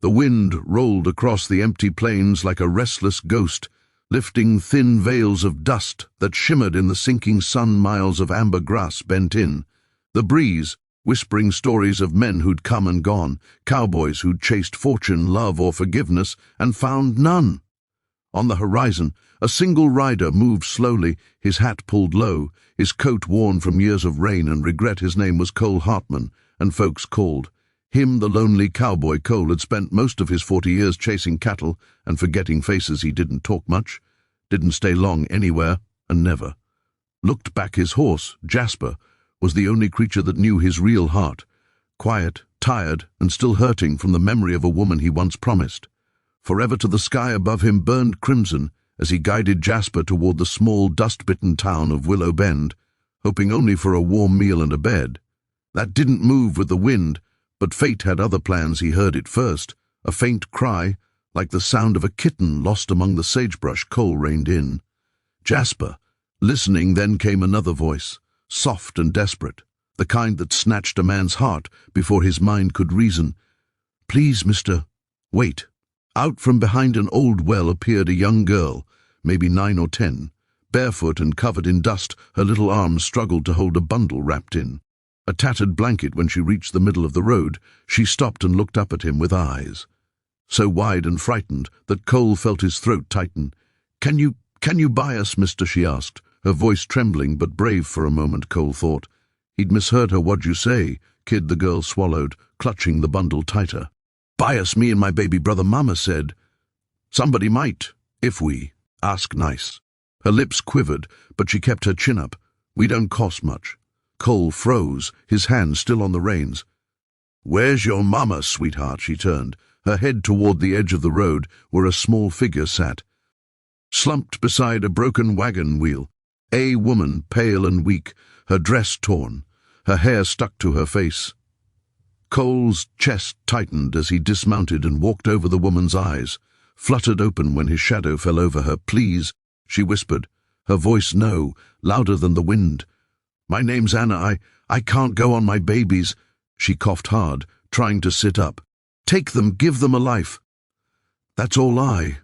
The wind rolled across the empty plains like a restless ghost, lifting thin veils of dust that shimmered in the sinking sun. Miles of amber grass bent in. The breeze, whispering stories of men who'd come and gone, cowboys who'd chased fortune, love, or forgiveness, and found none. On the horizon, a single rider moved slowly, his hat pulled low, his coat worn from years of rain and regret. His name was Cole Hartman, and folks called him the lonely cowboy. Cole had spent most of his 40 years chasing cattle and forgetting faces. He didn't talk much, didn't stay long anywhere, and never looked back. His horse, Jasper, was the only creature that knew his real heart, quiet, tired, and still hurting from the memory of a woman he once promised. Forever to the sky above him burned crimson as he guided Jasper toward the small, dust-bitten town of Willow Bend, hoping only for a warm meal and a bed. That didn't move with the wind, but fate had other plans. He heard it first, a faint cry, like the sound of a kitten lost among the sagebrush. Cole reined in. Jasper, listening. Then came another voice, soft and desperate, the kind that snatched a man's heart before his mind could reason. "Please, mister, wait." Out from behind an old well appeared a young girl, maybe 9 or 10, barefoot and covered in dust. Her little arms struggled to hold a bundle wrapped in a tattered blanket. When she reached the middle of the road, she stopped and looked up at him with eyes so wide and frightened that Cole felt his throat tighten. Can you buy us, mister?" she asked, her voice trembling but brave for a moment. Cole thought he'd misheard her. "What'd you say, kid?" the girl swallowed, clutching the bundle tighter. "Buy us, me and my baby brother," Mama said. "Somebody might, if we ask nice." Her lips quivered, but she kept her chin up. "We don't cost much." Cole froze, his hand still on the reins. "Where's your mama, sweetheart?" She turned, her head toward the edge of the road where a small figure sat, slumped beside a broken wagon wheel. A woman, pale and weak, her dress torn, her hair stuck to her face. Cole's chest tightened as he dismounted and walked over. The woman's eyes fluttered open when his shadow fell over her. "Please," she whispered, her voice louder than the wind. "My name's Anna. I can't go on my babies." She coughed hard, trying to sit up. "Take them, give them a life." "That's all I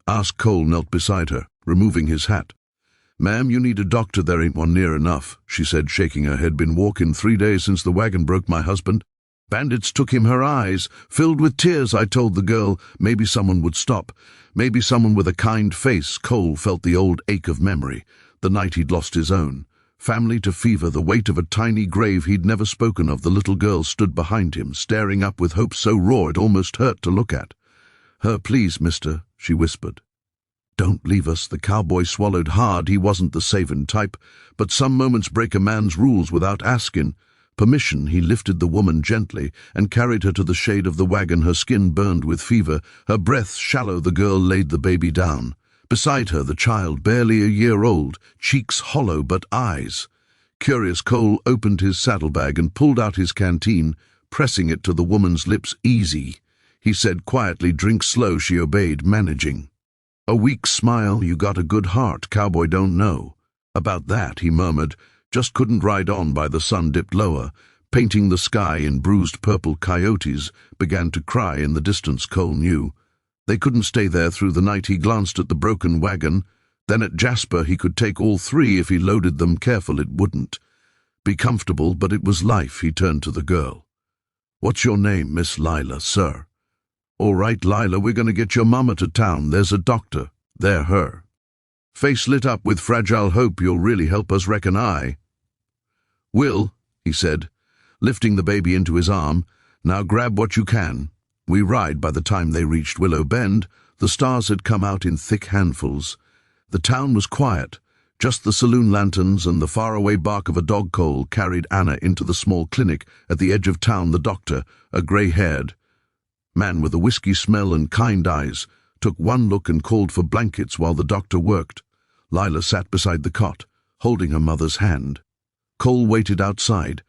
ask." Cole knelt beside her, removing his hat. "Ma'am, you need a doctor. There ain't one near enough," she said, shaking her head. "Been walking 3 days since the wagon broke my husband. Bandits took him." Her eyes filled with tears. "I told the girl maybe someone would stop, maybe someone with a kind face." Cole felt the old ache of memory, the night he'd lost his own family to fever, the weight of a tiny grave he'd never spoken of. The little girl stood behind him, staring up with hope so raw it almost hurt to look at her. "Please, mister," she whispered. "Don't leave us." The cowboy swallowed hard. He wasn't the savin' type, but some moments break a man's rules without asking permission. He lifted the woman gently and carried her to the shade of the wagon. Her skin burned with fever, her breath shallow. The girl laid the baby down. Beside her, the child, barely a year old, cheeks hollow but eyes curious. Cole opened his saddlebag and pulled out his canteen, pressing it to the woman's lips. "Easy," he said quietly. "Drink slow." She obeyed, managing a weak smile. "You got a good heart. Cowboy don't know about that," he murmured. "Just couldn't ride on." By the sun dipped lower, painting the sky in bruised purple. Coyotes began to cry in the distance. Cole knew they couldn't stay there through the night. He glanced at the broken wagon, then at Jasper. He could take all 3 if he loaded them careful. It wouldn't be comfortable, but it was life. He turned to the girl. "What's your name?" "Miss Lila, sir." "All right, Lila, we're going to get your mama to town. There's a doctor there." Her face lit up with fragile hope. "You'll really help us, reckon I will," he said, lifting the baby into his arm. "Now grab what you can. We ride." By the time they reached Willow Bend, the stars had come out in thick handfuls. The town was quiet. Just the saloon lanterns and the faraway bark of a dog. Cole carried Anna into the small clinic at the edge of town. The doctor, a gray-haired man with a whiskey smell and kind eyes, took one look and called for blankets while the doctor worked. Lila sat beside the cot, holding her mother's hand. Cole waited outside,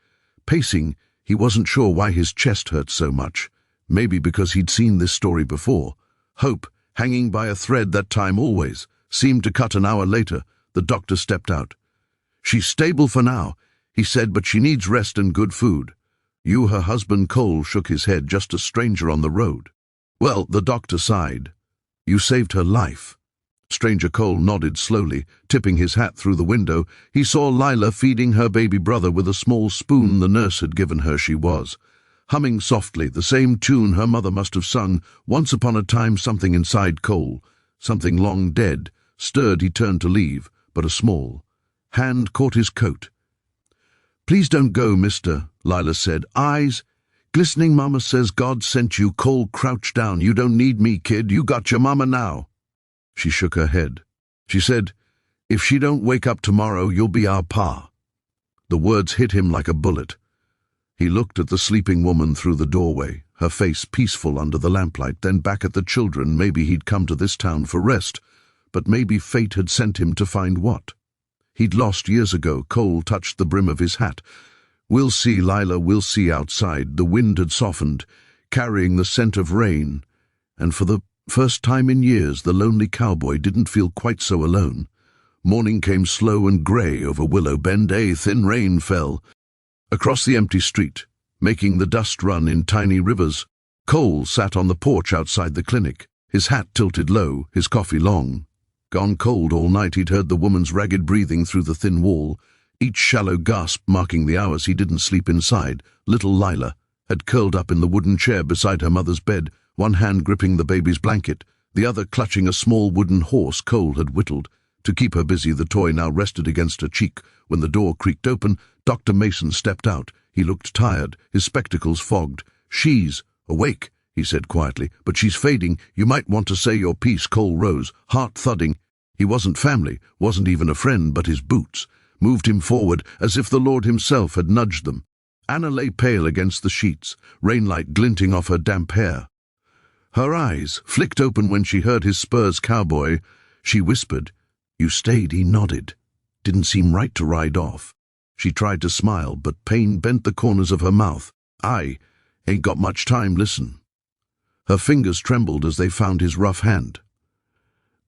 pacing. He wasn't sure why his chest hurt so much. Maybe because he'd seen this story before. Hope, hanging by a thread that time always, seemed to cut. An hour later, the doctor stepped out. "She's stable for now," he said, "but she needs rest and good food." "You her husband?" Cole shook his head. "Just a stranger on the road." Well, the doctor sighed. You saved her life. Stranger Cole nodded slowly, tipping his hat through the window. He saw Lila feeding her baby brother with a small spoon the nurse had given her. She was humming softly, the same tune her mother must have sung. Once upon a time, something inside Cole, something long dead, stirred. He turned to leave, but a small hand caught his coat. Please don't go, mister, Lila said, eyes glistening. Mama says God sent you. Cole crouched down. You don't need me, kid. You got your mama now. She shook her head. She said, if she don't wake up tomorrow, you'll be our pa. The words hit him like a bullet. He looked at the sleeping woman through the doorway, her face peaceful under the lamplight, then back at the children. Maybe he'd come to this town for rest, but maybe fate had sent him to find what he'd lost years ago. Cole touched the brim of his hat. We'll see, Lila, we'll see. Outside, the wind had softened, carrying the scent of rain, and for the first time in years, the lonely cowboy didn't feel quite so alone. Morning came slow and grey over Willow Bend. A thin rain fell across the empty street, making the dust run in tiny rivers. Cole sat on the porch outside the clinic, his hat tilted low, his coffee long. Gone cold all night. He'd heard the woman's ragged breathing through the thin wall, each shallow gasp marking the hours he didn't sleep inside. Little Lila had curled up in the wooden chair beside her mother's bed, one hand gripping the baby's blanket, the other clutching a small wooden horse Cole had whittled. To keep her busy, the toy now rested against her cheek. When the door creaked open, Dr. Mason stepped out. He looked tired, his spectacles fogged. She's awake, he said quietly, but she's fading. You might want to say your piece. Cole rose, heart thudding. He wasn't family, wasn't even a friend, but his boots moved him forward as if the Lord himself had nudged them. Anna lay pale against the sheets, rainlight glinting off her damp hair. Her eyes flicked open when she heard his spurs. Cowboy, she whispered. You stayed. He nodded. Didn't seem right to ride off. She tried to smile, but pain bent the corners of her mouth. I ain't got much time, listen. Her fingers trembled as they found his rough hand.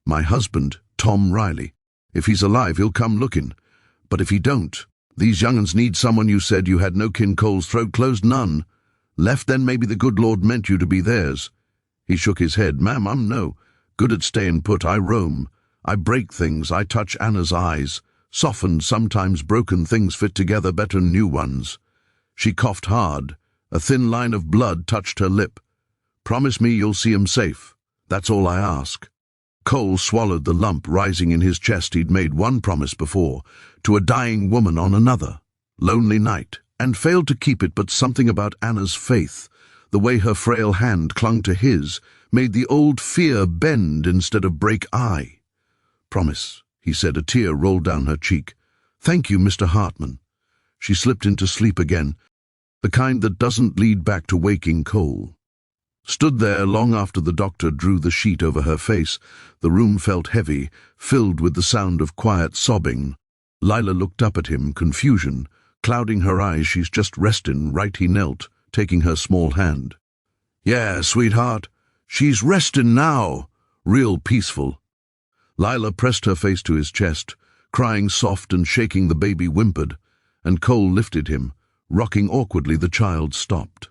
My husband, Tom Riley. If he's alive, he'll come looking. But if he don't, these young'uns need someone. You said you had no kin. Cole's throat closed. None. Left, then maybe the good Lord meant you to be theirs. He shook his head. Ma'am, I'm no good at staying put. I roam. I break things. I touch Anna's eyes. Softened, sometimes broken things fit together better than new ones. She coughed hard. A thin line of blood touched her lip. Promise me you'll see 'em safe. That's all I ask. Cole swallowed the lump rising in his chest. He'd made one promise before, to a dying woman on another lonely night, and failed to keep it. But something about Anna's faith, the way her frail hand clung to his, made the old fear bend instead of break. I promise, he said. A tear rolled down her cheek. Thank you, Mr. Hartman. She slipped into sleep again, the kind that doesn't lead back to waking. Cole stood there long after the doctor drew the sheet over her face. The room felt heavy, filled with the sound of quiet sobbing. Lila looked up at him, confusion clouding her eyes. She's just restin', right? He knelt, taking her small hand. Yeah, sweetheart, she's restin' now, real peaceful. Lila pressed her face to his chest, crying soft and shaking. The baby whimpered, and Cole lifted him. Rocking awkwardly, the child stopped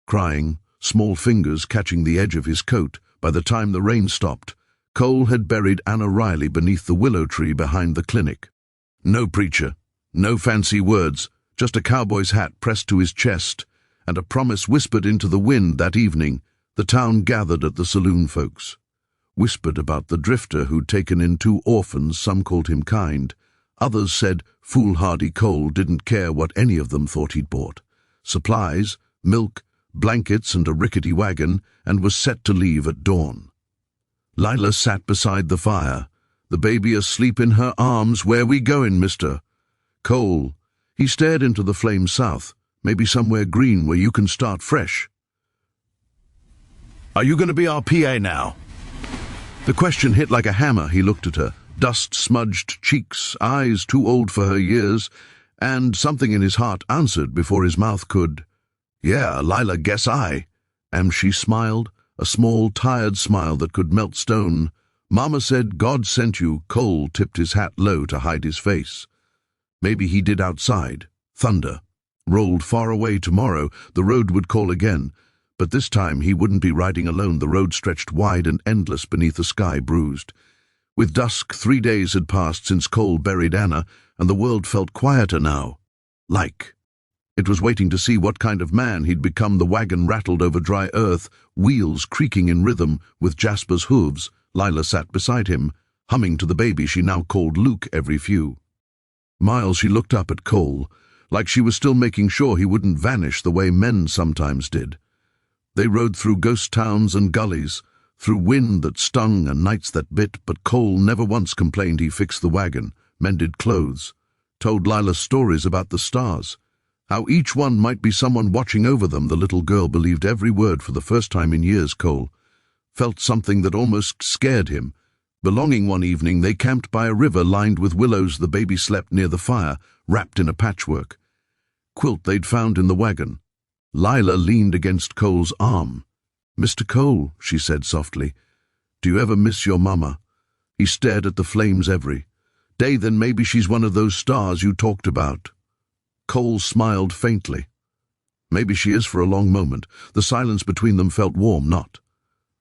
crying, small fingers catching the edge of his coat. By the time the rain stopped, Cole had buried Anna Riley beneath the willow tree behind the clinic. No preacher, no fancy words, just a cowboy's hat pressed to his chest, and a promise whispered into the wind. That evening, the town gathered at the saloon. Folks whispered about the drifter who'd taken in 2 orphans. Some called him kind. Others said foolhardy. Cole didn't care what any of them thought he'd bought. Supplies, milk, blankets, and a rickety wagon, and was set to leave at dawn. Lila sat beside the fire, the baby asleep in her arms. Where we going, mister? Cole. He stared into the flames south. Maybe somewhere green where you can start fresh. Are you going to be our PA now? The question hit like a hammer. He looked at her, dust-smudged cheeks, eyes too old for her years, and something in his heart answered before his mouth could. Yeah, Lila, guess I am. She smiled, a small, tired smile that could melt stone. Mama said God sent you. Cole tipped his hat low to hide his face. Maybe he did outside. Thunder rolled far away. Tomorrow the road would call again, But this time he wouldn't be riding alone. The road stretched wide and endless beneath a sky bruised. With dusk, 3 days had passed since Cole buried Anna, and the world felt quieter now. It was waiting to see what kind of man he'd become. The wagon rattled over dry earth, wheels creaking in rhythm with Jasper's hooves. Lila sat beside him, humming to the baby she now called Luke every few miles. She looked up at Cole, like she was still making sure he wouldn't vanish the way men sometimes did. They rode through ghost towns and gullies, through wind that stung and nights that bit, but Cole never once complained. He fixed the wagon, mended clothes, told Lila stories about the stars, how each one might be someone watching over them. The little girl believed every word. For the first time in years, Cole felt something that almost scared him. Belonging one evening, they camped by a river lined with willows. The baby slept near the fire, wrapped in a patchwork quilt they'd found in the wagon. Lila leaned against Cole's arm. "Mr. Cole," she said softly, "do you ever miss your mama?" He stared at the flames every day. "Then maybe she's one of those stars you talked about." Cole smiled faintly. "Maybe she is." For a long moment, the silence between them felt warm, not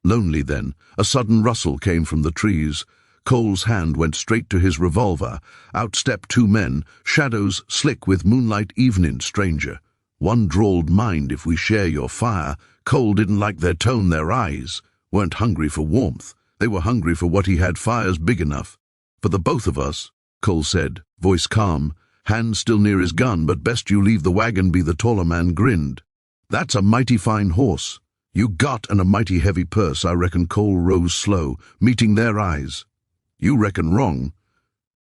lonely. Then a sudden rustle came from the trees. Cole's hand went straight to his revolver. Out stepped 2 men, shadows slick with moonlight. "Evening, stranger." One drawled, "Mind if we share your fire?" Cole didn't like their tone. Their eyes weren't hungry for warmth. They were hungry for what he had. "Fires big enough for the both of us," Cole said, voice calm, hand still near his gun. "But best you leave the wagon be." The taller man grinned. "That's a mighty fine horse you got, and a mighty heavy purse, I reckon." Cole rose slow, meeting their eyes. "You reckon wrong."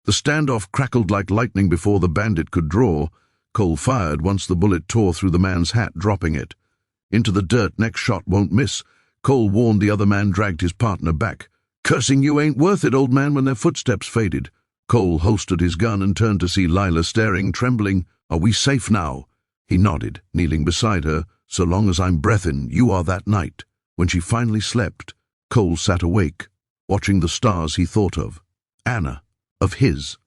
The standoff crackled like lightning before the bandit could draw. Cole fired once. The bullet tore through the man's hat, dropping it into the dirt. "Next shot won't miss," Cole warned. The other man dragged his partner back, cursing. "You ain't worth it, old man." When their footsteps faded, Cole holstered his gun and turned to see Lila staring, trembling. "Are we safe now?" He nodded, kneeling beside her. "So long as I'm breathin', you are." That night, when she finally slept, Cole sat awake, watching the stars. He thought of Anna, of his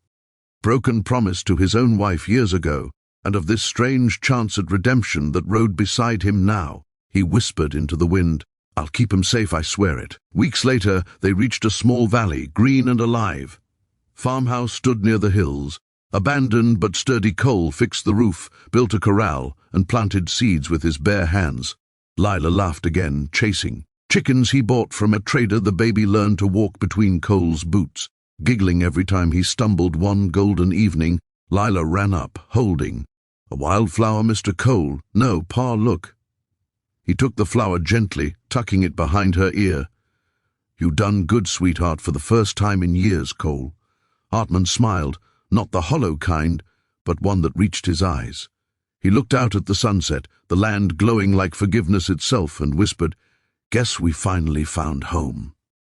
broken promise to his own wife years ago, and of this strange chance at redemption that rode beside him now. He whispered into the wind, "I'll keep him safe, I swear it." Weeks later, they reached a small valley, green and alive. Farmhouse stood near the hills, abandoned but sturdy. Cole fixed the roof, built a corral, and planted seeds with his bare hands. Lila laughed again, chasing chickens he bought from a trader. The baby learned to walk between Cole's boots, giggling every time he stumbled. One golden evening, Lila ran up, holding a wildflower. "Mr. Cole." "No, Pa, look." He took the flower gently, tucking it behind her ear. "You done good, sweetheart." For the first time in years, Cole. Hartman smiled, not the hollow kind, but one that reached his eyes. He looked out at the sunset, the land glowing like forgiveness itself, and whispered, "Guess we finally found home."